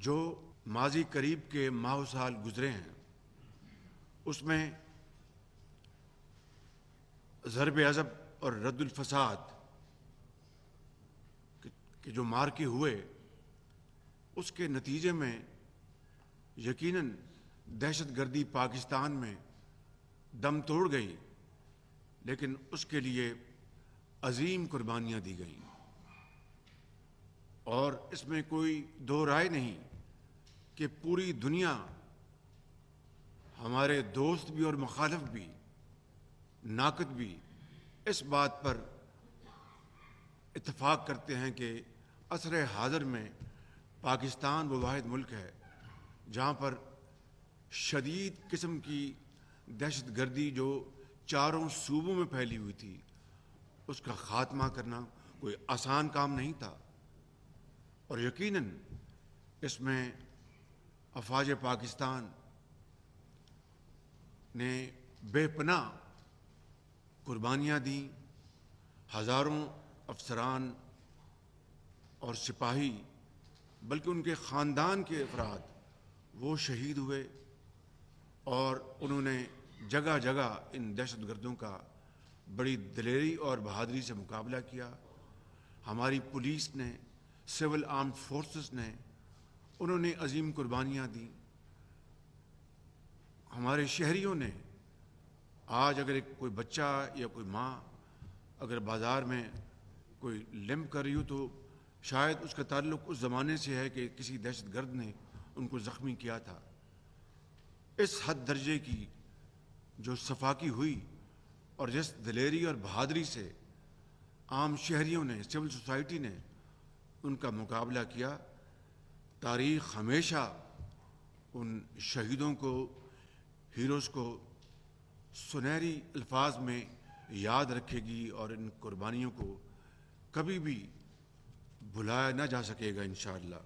جو ماضی قریب کے ماہ و سال گزرے ہیں اس میں ضرب عضب اور رد الفساد کے جو مارکے ہوئے اس کے نتیجے میں یقیناً دہشت گردی پاکستان میں دم توڑ گئی، لیکن اس کے لیے عظیم قربانیاں دی گئیں، اور اس میں کوئی دو رائے نہیں کہ پوری دنیا، ہمارے دوست بھی اور مخالف بھی، ناقد بھی، اس بات پر اتفاق کرتے ہیں کہ عصر حاضر میں پاکستان وہ واحد ملک ہے جہاں پر شدید قسم کی دہشت گردی جو چاروں صوبوں میں پھیلی ہوئی تھی اس کا خاتمہ کرنا کوئی آسان کام نہیں تھا، اور یقیناً اس میں افواج پاکستان نے بے پناہ قربانیاں دیں، ہزاروں افسران اور سپاہی بلکہ ان کے خاندان کے افراد وہ شہید ہوئے، اور انہوں نے جگہ جگہ ان دہشت گردوں کا بڑی دلیری اور بہادری سے مقابلہ کیا۔ ہماری پولیس نے، سول آرمڈ فورسز نے، انہوں نے عظیم قربانیاں دیں۔ ہمارے شہریوں نے، آج اگر کوئی بچہ یا کوئی ماں اگر بازار میں کوئی لمپ کر رہی ہو تو شاید اس کا تعلق اس زمانے سے ہے کہ کسی دہشت گرد نے ان کو زخمی کیا تھا۔ اس حد درجے کی جو صفاقی ہوئی اور جس دلیری اور بہادری سے عام شہریوں نے، سول سوسائٹی نے ان کا مقابلہ کیا، تاریخ ہمیشہ ان شہیدوں کو، ہیروز کو سنہری الفاظ میں یاد رکھے گی، اور ان قربانیوں کو کبھی بھی بھلایا نہ جا سکے گا انشاءاللہ۔